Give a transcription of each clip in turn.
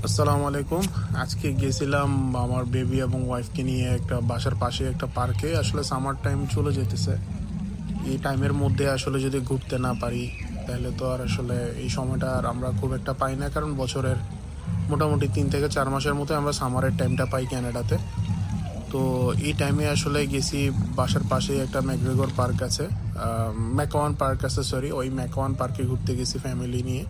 আসসালামু আলাইকুম। আজকে গেছিলাম আমার বেবি এবং ওয়াইফকে নিয়ে একটা বাসার পাশে একটা পার্কে। আসলে সামার টাইম চলে যেতেছে। এই টাইমের মধ্যে আসলে যদি ঘুরতে না পারি তাহলে তো আর আসলে এই সময়টা আর আমরা খুব একটা পাই না, কারণ বছরের মোটামুটি 3 থেকে 4 মাসের মতো আমরা সামারের টাইমটা পাই ক্যানাডাতে। তো এই টাইমে আসলে গেছি বাসার পাশে একটা ম্যাকগ্রেগর পার্ক আছে, ম্যাকওয়ান পার্ক আছে, সরি, ওই ম্যাকওয়ান পার্কে ঘুরতে গেছি ফ্যামিলি নিয়ে।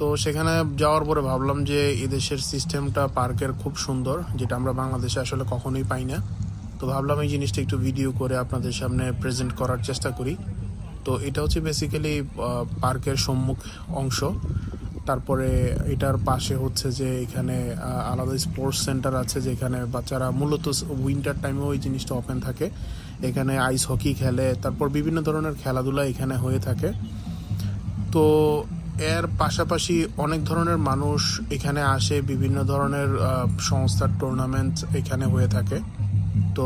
তো সেখানে যাওয়ার পরে ভাবলাম যে এদেশের সিস্টেমটা পার্কের খুব সুন্দর, যেটা আমরা বাংলাদেশে আসলে কখনোই পাই না। তো ভাবলাম এই জিনিসটা একটু ভিডিও করে আপনাদের সামনে প্রেজেন্ট করার চেষ্টা করি। তো এটা হচ্ছে বেসিক্যালি পার্কের সম্মুখ অংশ। তারপরে এটার পাশে হচ্ছে যে এখানে আলাদা স্পোর্টস সেন্টার আছে, যেখানে বাচ্চারা মূলত উইন্টার টাইমে ওই জিনিসটা ওপেন থাকে। এখানে আইস হকি খেলে, তারপর বিভিন্ন ধরনের খেলাধুলা এখানে হয়ে থাকে। তো এর পাশাপাশি অনেক ধরনের মানুষ এখানে আসে, বিভিন্ন ধরনের সংস্থার টুর্নামেন্ট এখানে হয়ে থাকে। তো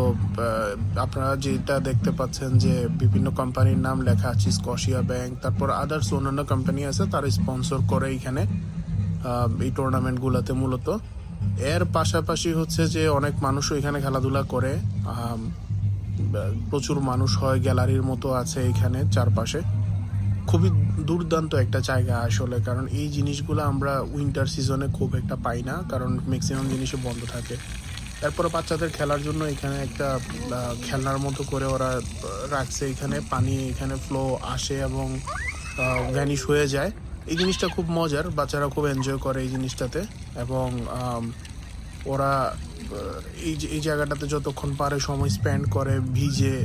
আপনারা যেটা দেখতে পাচ্ছেন যে বিভিন্ন কোম্পানির নাম লেখা আছে, স্কশিয়া ব্যাংক, তারপর আদার্স অন্যান্য কোম্পানি আছে, তারা স্পন্সর করে এখানে এই টুর্নামেন্টগুলোতে মূলত। এর পাশাপাশি হচ্ছে যে অনেক মানুষও এখানে খেলাধুলা করে। প্রচুর মানুষ হয়, গ্যালারির মতো আছে এখানে চারপাশে। খুবই দুর্দান্ত একটা জায়গা আসলে, কারণ এই জিনিসগুলো আমরা উইন্টার সিজনে খুব একটা পাই না, কারণ ম্যাক্সিমাম জিনিসই বন্ধ থাকে। তারপরে বাচ্চাদের খেলার জন্য এখানে একটা খেলনার মতো করে ওরা রাখছে। এখানে পানি, এখানে ফ্লো আসে এবং ভ্যানিশ হয়ে যায়। এই জিনিসটা খুব মজার, বাচ্চারা খুব এনজয় করে এই জিনিসটাতে। এবং ওরা এই জায়গাটাতে যতক্ষণ পারে সময় স্পেন্ড করে ভিজে।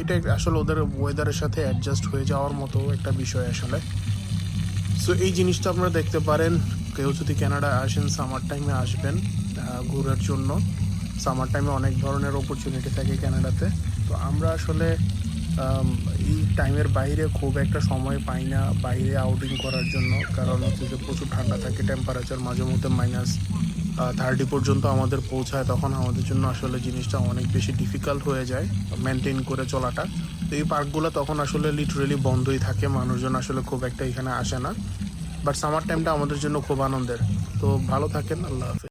এটা আসলে ওদের ওয়েদারের সাথে অ্যাডজাস্ট হয়ে যাওয়ার মতো একটা বিষয় আসলে। সো এই জিনিসটা আপনারা দেখতে পারেন। কেউ যদি কানাডা আসেন, সামার টাইমে আসবেন ঘোরার জন্য। সামার টাইমে অনেক ধরনের অপরচুনিটি থাকে কানাডাতে। তো আমরা আসলে এই টাইমের বাইরে খুব একটা সময় পাই না বাইরে আউটিং করার জন্য, কারণ হচ্ছে যে প্রচুর ঠান্ডা থাকে, টেম্পারেচার মাঝে মধ্যে -30 পর্যন্ত আমাদের পৌঁছায়। তখন আমাদের জন্য আসলে জিনিসটা অনেক বেশি ডিফিকাল্ট হয়ে যায় মেনটেন করে চলাটা। তো এই পার্কগুলো তখন আসলে লিটারেলি বন্ধই থাকে, মানুষজন আসলে খুব একটা এখানে আসে না। বাট সামার টাইমটা আমাদের জন্য খুব আনন্দের। তো ভালো থাকেন, আল্লাহ হাফেজ।